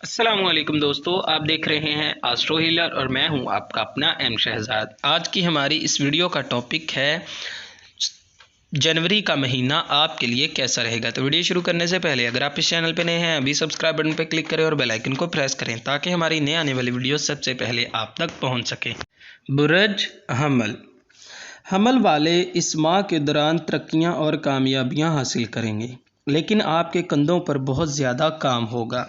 السلام علیکم دوستو، آپ دیکھ رہے ہیں آسٹرو ہیلر اور میں ہوں آپ کا اپنا ایم شہزاد۔ آج کی ہماری اس ویڈیو کا ٹاپک ہے جنوری کا مہینہ آپ کے لیے کیسا رہے گا۔ تو ویڈیو شروع کرنے سے پہلے اگر آپ اس چینل پہ نئے ہیں ابھی سبسکرائب بٹن پہ کلک کریں اور بیل آئیکن کو پریس کریں تاکہ ہماری نئے آنے والی ویڈیو سب سے پہلے آپ تک پہنچ سکے۔ برج حمل والے اس ماہ کے دوران ترقیاں اور کامیابیاں حاصل کریں گے، لیکن آپ کے کندھوں پر بہت زیادہ کام ہوگا۔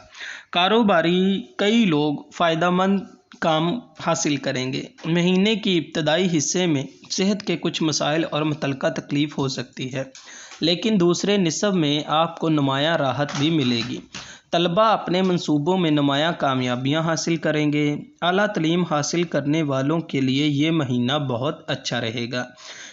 کاروباری کئی لوگ فائدہ مند کام حاصل کریں گے۔ مہینے کی ابتدائی حصے میں صحت کے کچھ مسائل اور متعلقہ تکلیف ہو سکتی ہے، لیکن دوسرے نصف میں آپ کو نمایاں راحت بھی ملے گی۔ طلباء اپنے منصوبوں میں نمایاں کامیابیاں حاصل کریں گے۔ اعلیٰ تعلیم حاصل کرنے والوں کے لیے یہ مہینہ بہت اچھا رہے گا۔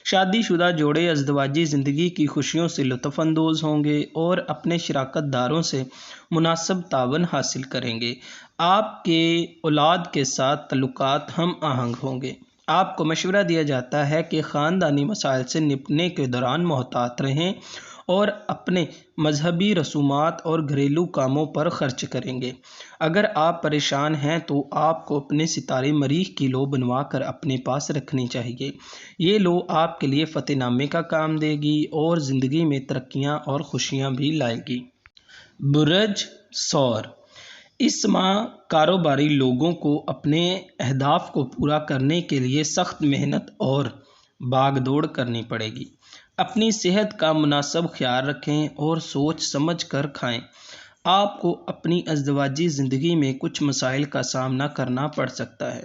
شادی شدہ جوڑے ازدواجی زندگی کی خوشیوں سے لطف اندوز ہوں گے اور اپنے شراکت داروں سے مناسب تعاون حاصل کریں گے۔ آپ کے اولاد کے ساتھ تعلقات ہم آہنگ ہوں گے۔ آپ کو مشورہ دیا جاتا ہے کہ خاندانی مسائل سے نپٹنے کے دوران محتاط رہیں اور اپنے مذہبی رسومات اور گھریلو کاموں پر خرچ کریں گے۔ اگر آپ پریشان ہیں تو آپ کو اپنے ستارے مریخ کی لو بنوا کر اپنے پاس رکھنی چاہیے۔ یہ لو آپ کے لیے فتح نامے کا کام دے گی اور زندگی میں ترقیاں اور خوشیاں بھی لائے گی۔ برج ثور اس ماہ کاروباری لوگوں کو اپنے اہداف کو پورا کرنے کے لیے سخت محنت اور بھاگ دوڑ کرنی پڑے گی۔ اپنی صحت کا مناسب خیال رکھیں اور سوچ سمجھ کر کھائیں۔ آپ کو اپنی ازدواجی زندگی میں کچھ مسائل کا سامنا کرنا پڑ سکتا ہے،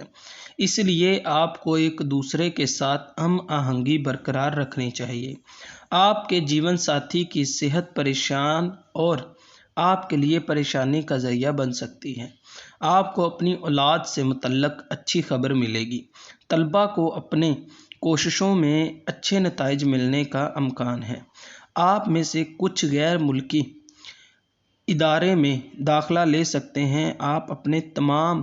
اس لیے آپ کو ایک دوسرے کے ساتھ ہم آہنگی برقرار رکھنی چاہیے۔ آپ کے جیون ساتھی کی صحت پریشان اور آپ کے لیے پریشانی کا ذریعہ بن سکتی ہے۔ آپ کو اپنی اولاد سے متعلق اچھی خبر ملے گی۔ طلباء کو اپنے کوششوں میں اچھے نتائج ملنے کا امکان ہے۔ آپ میں سے کچھ غیر ملکی ادارے میں داخلہ لے سکتے ہیں۔ آپ اپنے تمام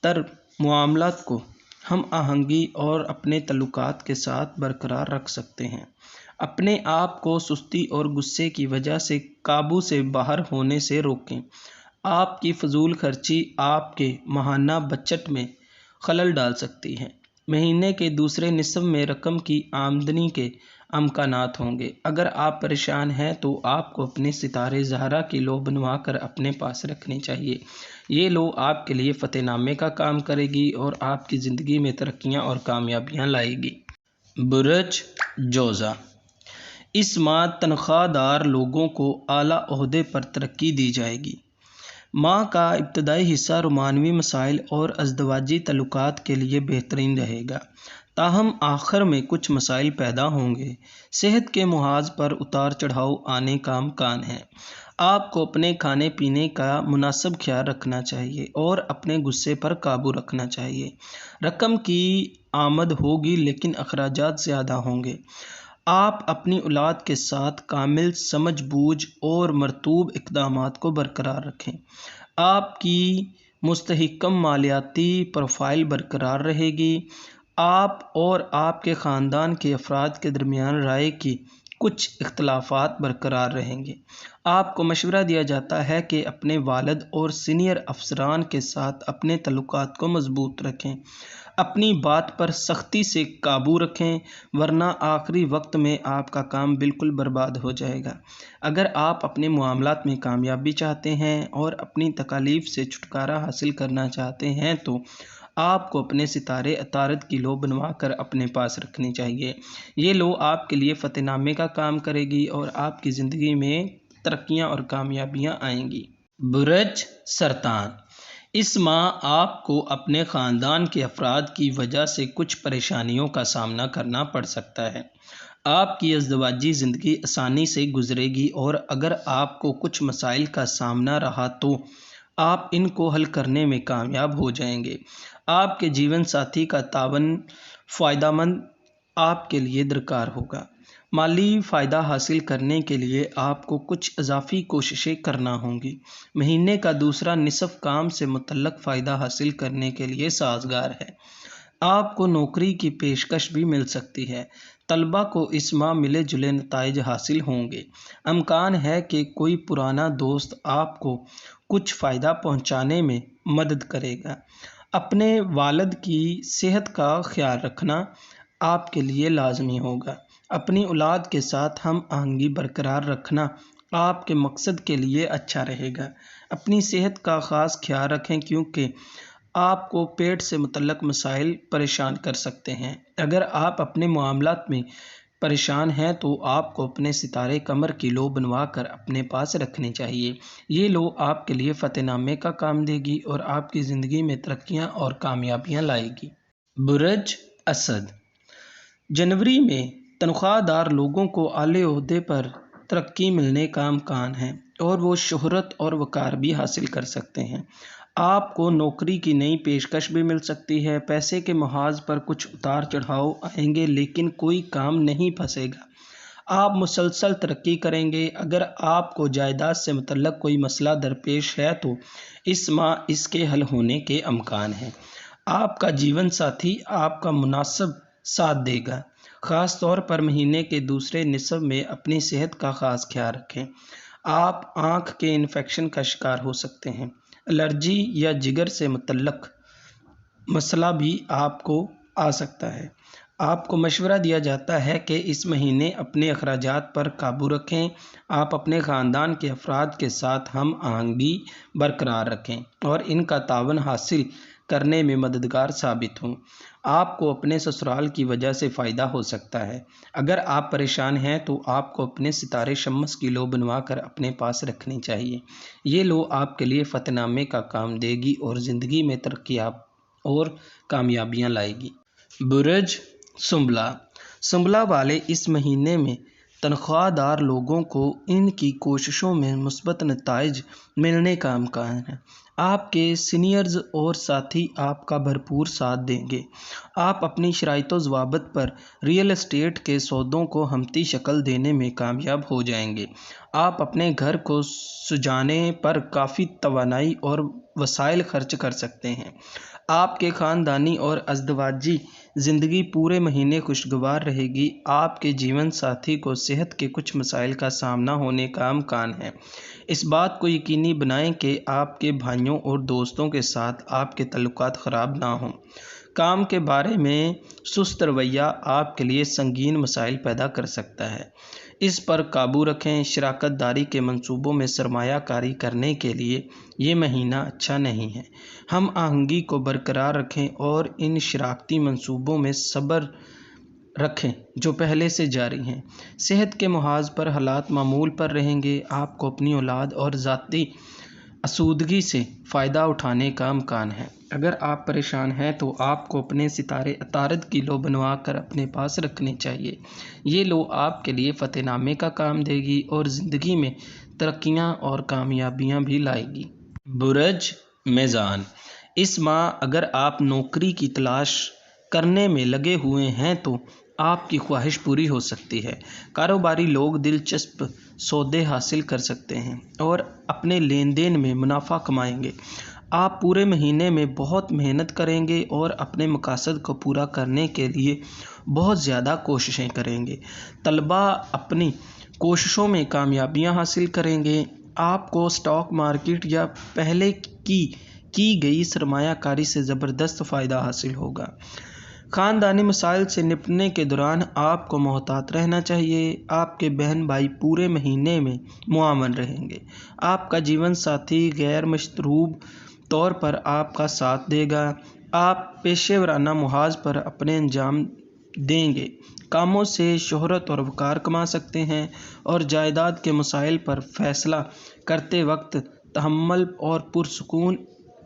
تر معاملات کو ہم آہنگی اور اپنے تعلقات کے ساتھ برقرار رکھ سکتے ہیں۔ اپنے آپ کو سستی اور غصے کی وجہ سے قابو سے باہر ہونے سے روکیں۔ آپ کی فضول خرچی آپ کے ماہانہ بجٹ میں خلل ڈال سکتی ہے۔ مہینے کے دوسرے نصف میں رقم کی آمدنی کے امکانات ہوں گے۔ اگر آپ پریشان ہیں تو آپ کو اپنے ستارے زہرا کی لو بنوا کر اپنے پاس رکھنی چاہیے۔ یہ لو آپ کے لیے فتح نامے کا کام کرے گی اور آپ کی زندگی میں ترقیاں اور کامیابیاں لائے گی۔ برج جوزا اس ماہ تنخواہ دار لوگوں کو اعلیٰ عہدے پر ترقی دی جائے گی۔ ماہ کا ابتدائی حصہ رومانوی مسائل اور ازدواجی تعلقات کے لیے بہترین رہے گا، تاہم آخر میں کچھ مسائل پیدا ہوں گے۔ صحت کے محاذ پر اتار چڑھاؤ آنے کا امکان ہے۔ آپ کو اپنے کھانے پینے کا مناسب خیال رکھنا چاہیے اور اپنے غصے پر قابو رکھنا چاہیے۔ رقم کی آمد ہوگی لیکن اخراجات زیادہ ہوں گے۔ آپ اپنی اولاد کے ساتھ کامل سمجھ بوجھ اور مرطوب اقدامات کو برقرار رکھیں۔ آپ کی مستحکم مالیاتی پروفائل برقرار رہے گی۔ آپ اور آپ کے خاندان کے افراد کے درمیان رائے کی کچھ اختلافات برقرار رہیں گے۔ آپ کو مشورہ دیا جاتا ہے کہ اپنے والد اور سینئر افسران کے ساتھ اپنے تعلقات کو مضبوط رکھیں۔ اپنی بات پر سختی سے قابو رکھیں ورنہ آخری وقت میں آپ کا کام بالکل برباد ہو جائے گا۔ اگر آپ اپنے معاملات میں کامیابی چاہتے ہیں اور اپنی تکالیف سے چھٹکارا حاصل کرنا چاہتے ہیں تو آپ کو اپنے ستارے عطارد کی لو بنوا کر اپنے پاس رکھنی چاہیے۔ یہ لو آپ کے لیے فتح نامے کا کام کرے گی اور آپ کی زندگی میں ترقیاں اور کامیابیاں آئیں گی۔ برج سرطان اس ماہ آپ کو اپنے خاندان کے افراد کی وجہ سے کچھ پریشانیوں کا سامنا کرنا پڑ سکتا ہے۔ آپ کی ازدواجی زندگی آسانی سے گزرے گی اور اگر آپ کو کچھ مسائل کا سامنا رہا تو آپ ان کو حل کرنے میں کامیاب ہو جائیں گے۔ آپ کے جیون ساتھی کا تعاون فائدہ مند آپ کے لیے درکار ہوگا۔ مالی فائدہ حاصل کرنے کے لیے آپ کو کچھ اضافی کوششیں کرنا ہوں گی۔ مہینے کا دوسرا نصف کام سے متعلق فائدہ حاصل کرنے کے لیے سازگار ہے۔ آپ کو نوکری کی پیشکش بھی مل سکتی ہے۔ طلباء کو اس ماہ ملے جلے نتائج حاصل ہوں گے۔ امکان ہے کہ کوئی پرانا دوست آپ کو کچھ فائدہ پہنچانے میں مدد کرے گا۔ اپنے والد کی صحت کا خیال رکھنا آپ کے لیے لازمی ہوگا۔ اپنی اولاد کے ساتھ ہم آہنگی برقرار رکھنا آپ کے مقصد کے لیے اچھا رہے گا۔ اپنی صحت کا خاص خیال رکھیں کیونکہ آپ کو پیٹ سے متعلق مسائل پریشان کر سکتے ہیں۔ اگر آپ اپنے معاملات میں پریشان ہیں تو آپ کو اپنے ستارے قمر کی لو بنوا کر اپنے پاس رکھنی چاہیے۔ یہ لو آپ کے لیے فتح نامے کا کام دے گی اور آپ کی زندگی میں ترقیاں اور کامیابیاں لائے گی۔ برج اسد، جنوری میں تنخواہ دار لوگوں کو اعلی عہدے پر ترقی ملنے کا امکان ہے اور وہ شہرت اور وقار بھی حاصل کر سکتے ہیں۔ آپ کو نوکری کی نئی پیشکش بھی مل سکتی ہے۔ پیسے کے محاذ پر کچھ اتار چڑھاؤ آئیں گے لیکن کوئی کام نہیں پھنسے گا۔ آپ مسلسل ترقی کریں گے۔ اگر آپ کو جائیداد سے متعلق کوئی مسئلہ درپیش ہے تو اس ماہ اس کے حل ہونے کے امکان ہیں۔ آپ کا جیون ساتھی آپ کا مناسب ساتھ دے گا۔ خاص طور پر مہینے کے دوسرے نصف میں اپنی صحت کا خاص خیال رکھیں۔ آپ آنکھ کے انفیکشن کا شکار ہو سکتے ہیں۔ الرجی یا جگر سے متعلق مسئلہ بھی آپ کو آ سکتا ہے۔ آپ کو مشورہ دیا جاتا ہے کہ اس مہینے اپنے اخراجات پر قابو رکھیں۔ آپ اپنے خاندان کے افراد کے ساتھ ہم آہنگی برقرار رکھیں اور ان کا تعاون حاصل کرنے میں مددگار ثابت ہوں۔ آپ کو اپنے سسرال کی وجہ سے فائدہ ہو سکتا ہے۔ اگر آپ پریشان ہیں تو آپ کو اپنے ستارے شمس کی لو بنوا کر اپنے پاس رکھنی چاہیے۔ یہ لو آپ کے لیے فتح نامے کا کام دے گی اور زندگی میں ترقی اور کامیابیاں لائے گی۔ برج سنبلہ، سنبلہ والے اس مہینے میں تنخواہ دار لوگوں کو ان کی کوششوں میں مثبت نتائج ملنے کا امکان ہے۔ آپ کے سینئرز اور ساتھی آپ کا بھرپور ساتھ دیں گے۔ آپ اپنی شرائط و ضوابط پر ریئل اسٹیٹ کے سودوں کو ہمتی شکل دینے میں کامیاب ہو جائیں گے۔ آپ اپنے گھر کو سجانے پر کافی توانائی اور وسائل خرچ کر سکتے ہیں۔ آپ کے خاندانی اور ازدواجی زندگی پورے مہینے خوشگوار رہے گی۔ آپ کے جیون ساتھی کو صحت کے کچھ مسائل کا سامنا ہونے کا امکان ہے۔ اس بات کو یقینی بنائیں کہ آپ کے بھائیوں اور دوستوں کے ساتھ آپ کے تعلقات خراب نہ ہوں۔ کام کے بارے میں سست رویہ آپ کے لیے سنگین مسائل پیدا کر سکتا ہے۔ اس پر قابو رکھیں۔ شراکت داری کے منصوبوں میں سرمایہ کاری کرنے کے لیے یہ مہینہ اچھا نہیں ہے۔ ہم آہنگی کو برقرار رکھیں اور ان شراکتی منصوبوں میں صبر رکھیں جو پہلے سے جاری ہیں۔ صحت کے محاذ پر حالات معمول پر رہیں گے۔ آپ کو اپنی اولاد اور ذاتی آسودگی سے فائدہ اٹھانے کا امکان ہے۔ اگر آپ پریشان ہیں تو آپ کو اپنے ستارے عطارد کی لو بنوا کر اپنے پاس رکھنی چاہیے۔ یہ لو آپ کے لیے فتح نامے کا کام دے گی اور زندگی میں ترقیاں اور کامیابیاں بھی لائے گی۔ برج میزان، اس ماہ اگر آپ نوکری کی تلاش کرنے میں لگے ہوئے ہیں تو آپ کی خواہش پوری ہو سکتی ہے۔ کاروباری لوگ دلچسپ سودے حاصل کر سکتے ہیں اور اپنے لین دین میں منافع کمائیں گے۔ آپ پورے مہینے میں بہت محنت کریں گے اور اپنے مقاصد کو پورا کرنے کے لیے بہت زیادہ کوششیں کریں گے۔ طلباء اپنی کوششوں میں کامیابیاں حاصل کریں گے۔ آپ کو اسٹاک مارکیٹ یا پہلے کی گئی سرمایہ کاری سے زبردست فائدہ حاصل ہوگا۔ خاندانی مسائل سے نپٹنے کے دوران آپ کو محتاط رہنا چاہیے۔ آپ کے بہن بھائی پورے مہینے میں معاون رہیں گے۔ آپ کا جیون ساتھی غیر مشروط طور پر آپ کا ساتھ دے گا۔ آپ پیشہ ورانہ محاذ پر اپنے انجام دیں گے۔ کاموں سے شہرت اور وقار کما سکتے ہیں اور جائیداد کے مسائل پر فیصلہ کرتے وقت تحمل اور پرسکون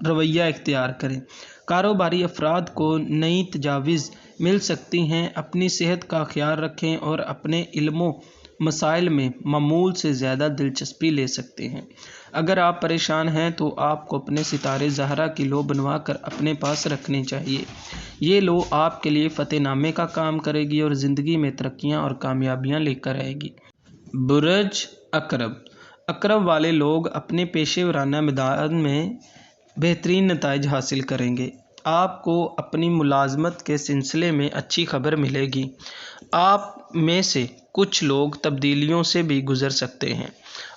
رویہ اختیار کریں۔ کاروباری افراد کو نئی تجاویز مل سکتی ہیں۔ اپنی صحت کا خیال رکھیں اور اپنے علم و مسائل میں معمول سے زیادہ دلچسپی لے سکتے ہیں۔ اگر آپ پریشان ہیں تو آپ کو اپنے ستارے زہرہ کی لو بنوا کر اپنے پاس رکھنی چاہیے۔ یہ لو آپ کے لیے فتح نامے کا کام کرے گی اور زندگی میں ترقیاں اور کامیابیاں لے کر آئے گی۔ برج عقرب، عقرب والے لوگ اپنے پیشہ ورانہ میدان میں بہترین نتائج حاصل کریں گے۔ آپ کو اپنی ملازمت کے سلسلے میں اچھی خبر ملے گی۔ آپ میں سے کچھ لوگ تبدیلیوں سے بھی گزر سکتے ہیں۔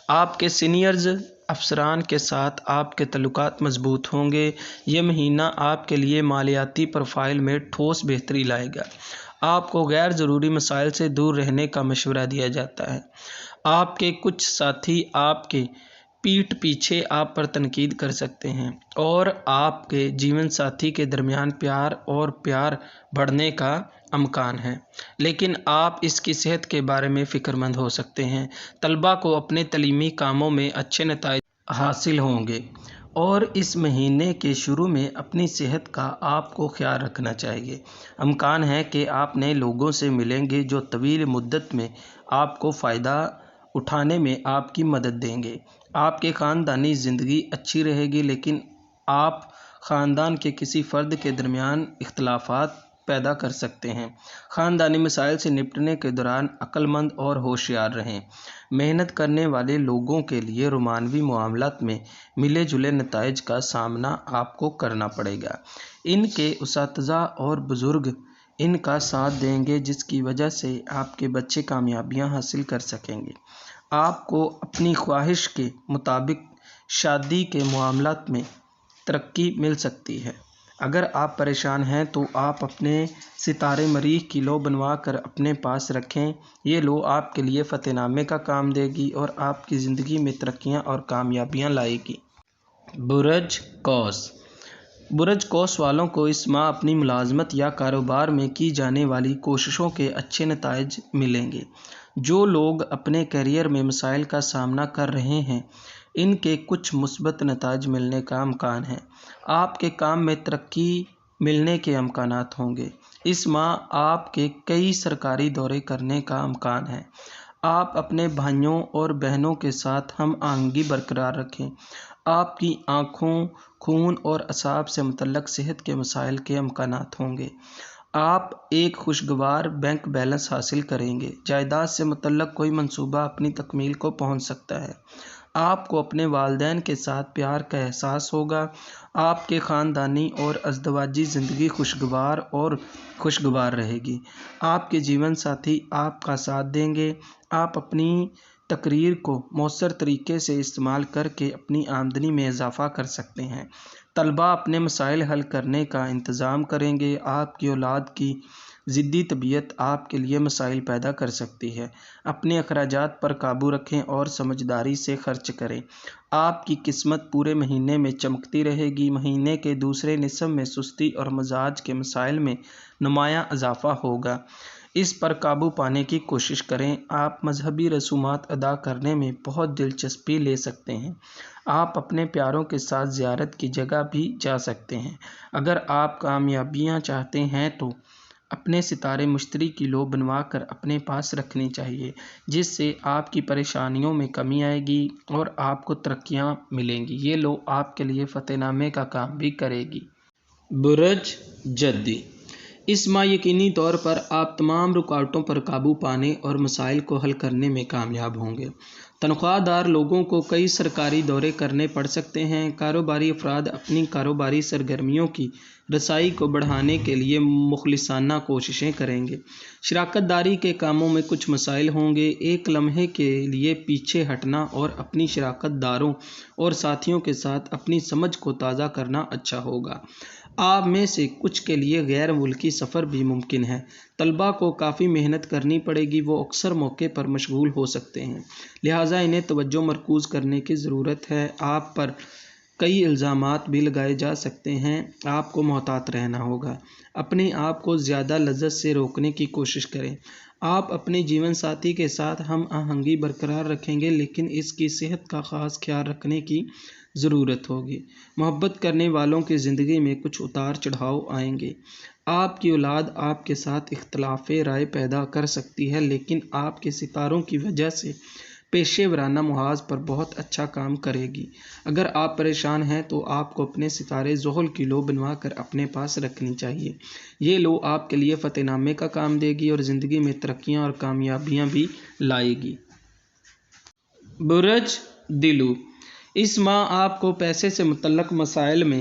آپ کے سینئرز افسران کے ساتھ آپ کے تعلقات مضبوط ہوں گے۔ یہ مہینہ آپ کے لیے مالیاتی پروفائل میں ٹھوس بہتری لائے گا۔ آپ کو غیر ضروری مسائل سے دور رہنے کا مشورہ دیا جاتا ہے۔ آپ کے کچھ ساتھی آپ کے پیٹھ پیچھے آپ پر تنقید کر سکتے ہیں اور آپ کے جیون ساتھی کے درمیان پیار بڑھنے کا امکان ہے، لیکن آپ اس کی صحت کے بارے میں فکر مند ہو سکتے ہیں۔ طلباء کو اپنے تعلیمی کاموں میں اچھے نتائج حاصل ہوں گے اور اس مہینے کے شروع میں اپنی صحت کا آپ کو خیال رکھنا چاہیے۔ امکان ہے کہ آپ نئے لوگوں سے ملیں گے جو طویل مدت میں آپ کو فائدہ اٹھانے میں آپ کی مدد دیں گے۔ آپ کی خاندانی زندگی اچھی رہے گی، لیکن آپ خاندان کے کسی فرد کے درمیان اختلافات پیدا کر سکتے ہیں۔ خاندانی مسائل سے نپٹنے کے دوران عقل مند اور ہوشیار رہیں۔ محنت کرنے والے لوگوں کے لیے رومانوی معاملات میں ملے جلے نتائج کا سامنا آپ کو کرنا پڑے گا۔ ان کے اساتذہ اور بزرگ ان کا ساتھ دیں گے، جس کی وجہ سے آپ کے بچے کامیابیاں حاصل کر سکیں گے۔ آپ کو اپنی خواہش کے مطابق شادی کے معاملات میں ترقی مل سکتی ہے۔ اگر آپ پریشان ہیں تو آپ اپنے ستارے مریخ کی لو بنوا کر اپنے پاس رکھیں۔ یہ لو آپ کے لیے فتح نامے کا کام دے گی اور آپ کی زندگی میں ترقیاں اور کامیابیاں لائے گی۔ برج قوس۔ برج قوس والوں کو اس ماہ اپنی ملازمت یا کاروبار میں کی جانے والی کوششوں کے اچھے نتائج ملیں گے۔ جو لوگ اپنے کیریئر میں مسائل کا سامنا کر رہے ہیں، ان کے کچھ مثبت نتائج ملنے کا امکان ہے۔ آپ کے کام میں ترقی ملنے کے امکانات ہوں گے۔ اس ماہ آپ کے کئی سرکاری دورے کرنے کا امکان ہے۔ آپ اپنے بھائیوں اور بہنوں کے ساتھ ہم آہنگی برقرار رکھیں۔ آپ کی آنکھوں، خون اور اعصاب سے متعلق صحت کے مسائل کے امکانات ہوں گے۔ آپ ایک خوشگوار بینک بیلنس حاصل کریں گے۔ جائیداد سے متعلق کوئی منصوبہ اپنی تکمیل کو پہنچ سکتا ہے۔ آپ کو اپنے والدین کے ساتھ پیار کا احساس ہوگا۔ آپ کے خاندانی اور ازدواجی زندگی خوشگوار رہے گی۔ آپ کے جیون ساتھی آپ کا ساتھ دیں گے۔ آپ اپنی تقریر کو مؤثر طریقے سے استعمال کر کے اپنی آمدنی میں اضافہ کر سکتے ہیں۔ طلباء اپنے مسائل حل کرنے کا انتظام کریں گے۔ آپ کی اولاد کی ضدی طبیعت آپ کے لیے مسائل پیدا کر سکتی ہے۔ اپنے اخراجات پر قابو رکھیں اور سمجھداری سے خرچ کریں۔ آپ کی قسمت پورے مہینے میں چمکتی رہے گی۔ مہینے کے دوسرے نصف میں سستی اور مزاج کے مسائل میں نمایاں اضافہ ہوگا، اس پر قابو پانے کی کوشش کریں۔ آپ مذہبی رسومات ادا کرنے میں بہت دلچسپی لے سکتے ہیں۔ آپ اپنے پیاروں کے ساتھ زیارت کی جگہ بھی جا سکتے ہیں۔ اگر آپ کامیابیاں چاہتے ہیں تو اپنے ستارے مشتری کی لو بنوا کر اپنے پاس رکھنی چاہیے، جس سے آپ کی پریشانیوں میں کمی آئے گی اور آپ کو ترقیاں ملیں گی۔ یہ لو آپ کے لیے فتح نامے کا کام بھی کرے گی۔ برج جدی۔ اس ماہ یقینی طور پر آپ تمام رکاوٹوں پر قابو پانے اور مسائل کو حل کرنے میں کامیاب ہوں گے۔ تنخواہ دار لوگوں کو کئی سرکاری دورے کرنے پڑ سکتے ہیں۔ کاروباری افراد اپنی کاروباری سرگرمیوں کی رسائی کو بڑھانے کے لیے مخلصانہ کوششیں کریں گے۔ شراکت داری کے کاموں میں کچھ مسائل ہوں گے۔ ایک لمحے کے لیے پیچھے ہٹنا اور اپنی شراکت داروں اور ساتھیوں کے ساتھ اپنی سمجھ کو تازہ کرنا اچھا ہوگا۔ آپ میں سے کچھ کے لیے غیر ملکی سفر بھی ممکن ہے۔ طلباء کو کافی محنت کرنی پڑے گی۔ وہ اکثر موقع پر مشغول ہو سکتے ہیں، لہٰذا انہیں توجہ مرکوز کرنے کی ضرورت ہے۔ آپ پر کئی الزامات بھی لگائے جا سکتے ہیں۔ آپ کو محتاط رہنا ہوگا۔ اپنے آپ کو زیادہ لذت سے روکنے کی کوشش کریں۔ آپ اپنے جیون ساتھی کے ساتھ ہم آہنگی برقرار رکھیں گے، لیکن اس کی صحت کا خاص خیال رکھنے کی ضرورت ہوگی۔ محبت کرنے والوں کی زندگی میں کچھ اتار چڑھاؤ آئیں گے۔ آپ کی اولاد آپ کے ساتھ اختلاف رائے پیدا کر سکتی ہے، لیکن آپ کے ستاروں کی وجہ سے پیشے ورانہ محاذ پر بہت اچھا کام کرے گی۔ اگر آپ پریشان ہیں تو آپ کو اپنے ستارے زحل کی لو بنوا کر اپنے پاس رکھنی چاہیے۔ یہ لو آپ کے لیے فتح نامے کا کام دے گی اور زندگی میں ترقیاں اور کامیابیاں بھی لائے گی۔ برج دلو۔ اس ماہ آپ کو پیسے سے متعلق مسائل میں